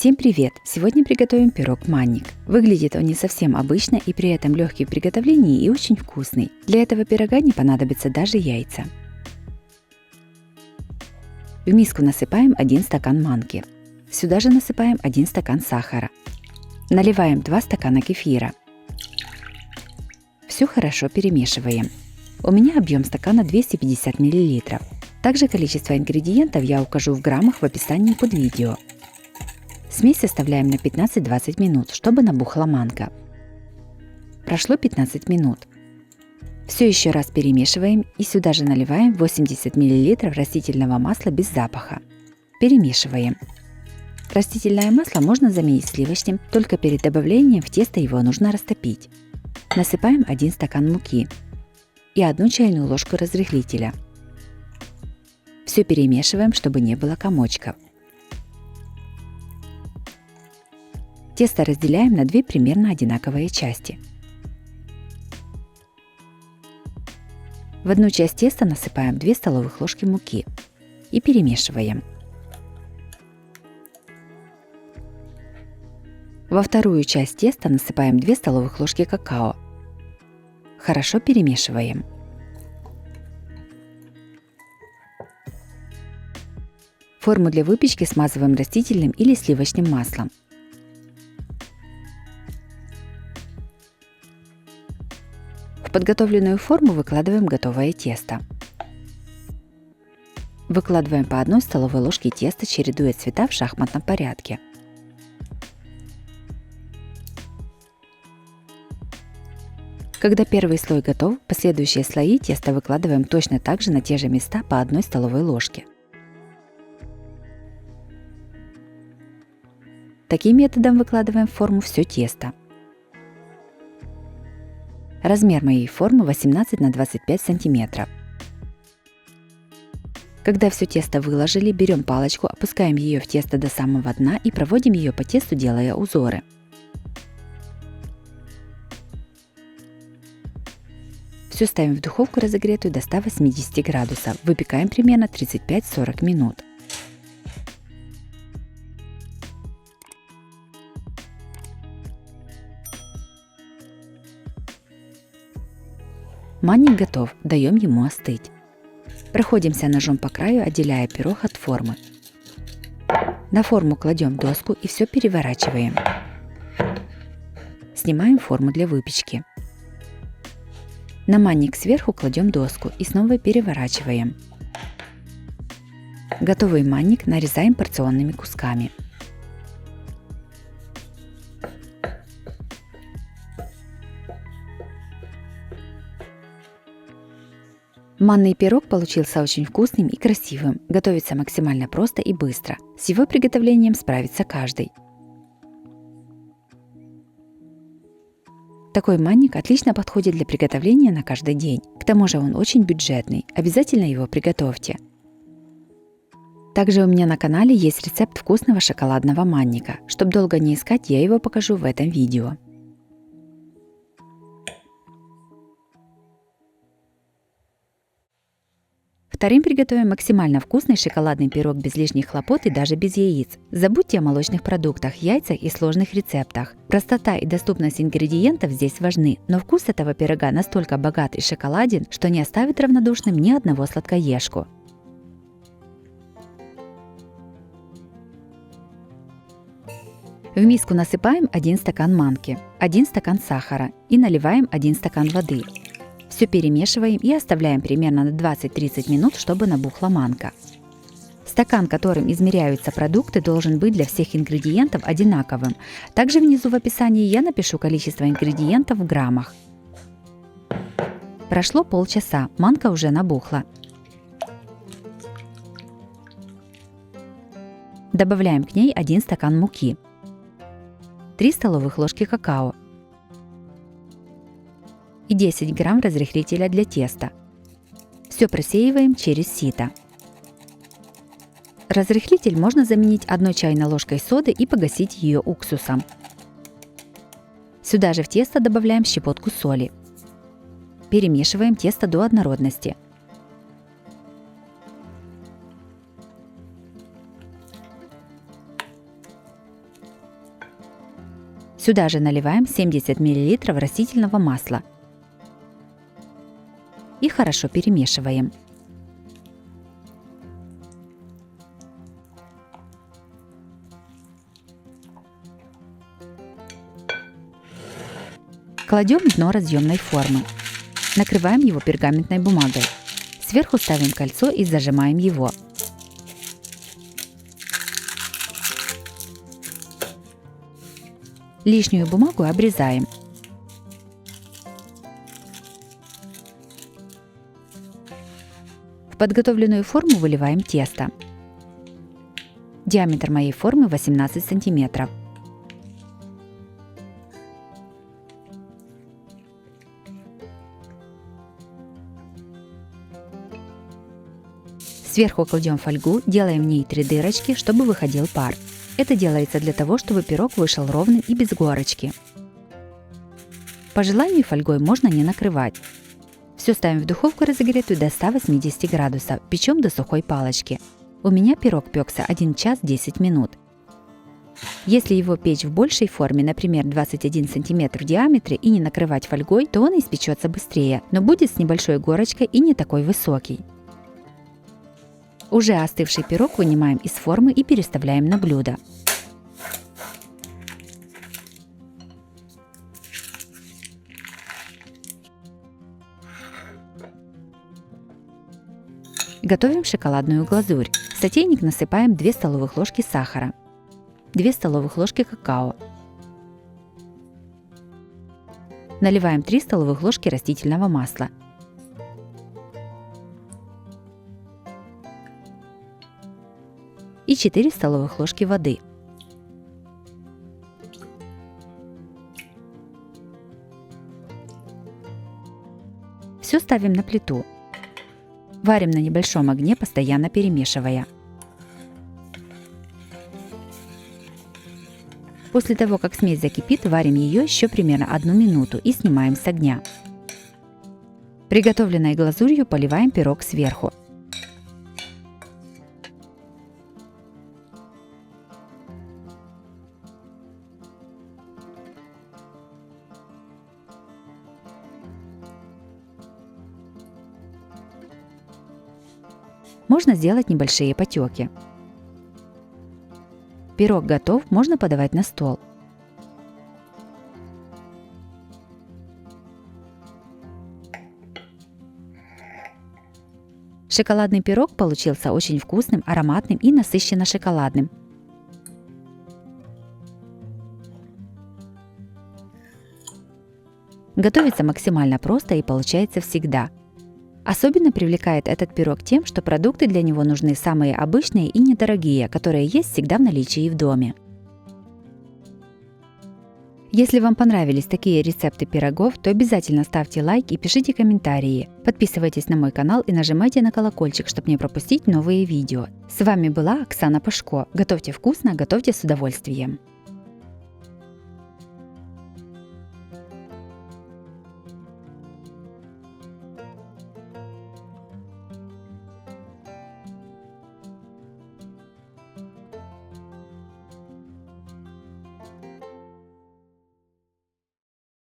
Всем привет! Сегодня приготовим пирог манник. Выглядит он не совсем обычно и при этом легкий в приготовлении и очень вкусный. Для этого пирога не понадобятся даже яйца. В миску насыпаем 1 стакан манки. Сюда же насыпаем 1 стакан сахара. Наливаем 2 стакана кефира. Все хорошо перемешиваем. У меня объем стакана 250 мл. Также количество ингредиентов я укажу в граммах в описании под видео. Смесь оставляем на 15-20 минут, чтобы набухла манка. Прошло 15 минут. Все еще раз перемешиваем и сюда же наливаем 80 мл растительного масла без запаха. Перемешиваем. Растительное масло можно заменить сливочным, только перед добавлением в тесто его нужно растопить. Насыпаем 1 стакан муки и 1 чайную ложку разрыхлителя. Все перемешиваем, чтобы не было комочков. Тесто разделяем на 2 примерно одинаковые части. В одну часть теста насыпаем 2 столовых ложки муки и перемешиваем. Во вторую часть теста насыпаем 2 столовых ложки какао. Хорошо перемешиваем. Форму для выпечки смазываем растительным или сливочным маслом. В подготовленную форму выкладываем готовое тесто. Выкладываем по 1 столовой ложке теста, чередуя цвета в шахматном порядке. Когда первый слой готов, последующие слои теста выкладываем точно так же на те же места по 1 столовой ложке. Таким методом выкладываем в форму все тесто. Размер моей формы 18 на 25 сантиметров. Когда все тесто выложили, берем палочку, опускаем ее в тесто до самого дна и проводим ее по тесту, делая узоры. Все ставим в духовку разогретую до 180 градусов. Выпекаем примерно 35-40 минут. Манник готов, даем ему остыть. Проходимся ножом по краю, отделяя пирог от формы. На форму кладем доску и все переворачиваем. Снимаем форму для выпечки. На манник сверху кладем доску и снова переворачиваем. Готовый манник нарезаем порционными кусками. Манный пирог получился очень вкусным и красивым, готовится максимально просто и быстро. С его приготовлением справится каждый. Такой манник отлично подходит для приготовления на каждый день. К тому же он очень бюджетный, обязательно его приготовьте. Также у меня на канале есть рецепт вкусного шоколадного манника. Чтобы долго не искать, я его покажу в этом видео. Вторым приготовим максимально вкусный шоколадный пирог без лишних хлопот и даже без яиц. Забудьте о молочных продуктах, яйцах и сложных рецептах. Простота и доступность ингредиентов здесь важны, но вкус этого пирога настолько богат и шоколаден, что не оставит равнодушным ни одного сладкоежку. В миску насыпаем 1 стакан манки, 1 стакан сахара и наливаем 1 стакан воды. Все перемешиваем и оставляем примерно на 20-30 минут, чтобы набухла манка. Стакан, которым измеряются продукты, должен быть для всех ингредиентов одинаковым. Также внизу в описании я напишу количество ингредиентов в граммах. Прошло полчаса, манка уже набухла. Добавляем к ней 1 стакан муки, 3 столовых ложки какао и 10 грамм разрыхлителя для теста. Все просеиваем через сито. Разрыхлитель можно заменить 1 чайной ложкой соды и погасить ее уксусом. Сюда же в тесто добавляем щепотку соли. Перемешиваем тесто до однородности. Сюда же наливаем 70 мл растительного масла и хорошо перемешиваем. Кладем дно разъемной формы. Накрываем его пергаментной бумагой. Сверху ставим кольцо и зажимаем его. Лишнюю бумагу обрезаем. В подготовленную форму выливаем тесто. Диаметр моей формы 18 см. Сверху кладем фольгу, делаем в ней 3 дырочки, чтобы выходил пар. Это делается для того, чтобы пирог вышел ровным и без горочки. По желанию фольгой можно не накрывать. Все ставим в духовку разогретую до 180 градусов, печем до сухой палочки. У меня пирог пекся 1 час 10 минут. Если его печь в большей форме, например 21 см в диаметре, и не накрывать фольгой, то он испечется быстрее, но будет с небольшой горочкой и не такой высокий. Уже остывший пирог вынимаем из формы и переставляем на блюдо. Готовим шоколадную глазурь. В сотейник насыпаем 2 столовых ложки сахара, 2 столовых ложки какао. Наливаем 3 столовых ложки растительного масла. И 4 столовых ложки воды. Все ставим на плиту. Варим на небольшом огне, постоянно перемешивая. После того, как смесь закипит, варим ее еще примерно 1 минуту и снимаем с огня. Приготовленной глазурью поливаем пирог сверху. Можно сделать небольшие потеки. Пирог готов, можно подавать на стол. Шоколадный пирог получился очень вкусным, ароматным и насыщенно шоколадным. Готовится максимально просто и получается всегда. Особенно привлекает этот пирог тем, что продукты для него нужны самые обычные и недорогие, которые есть всегда в наличии в доме. Если вам понравились такие рецепты пирогов, то обязательно ставьте лайк и пишите комментарии. Подписывайтесь на мой канал и нажимайте на колокольчик, чтобы не пропустить новые видео. С вами была Оксана Пашко. Готовьте вкусно, готовьте с удовольствием.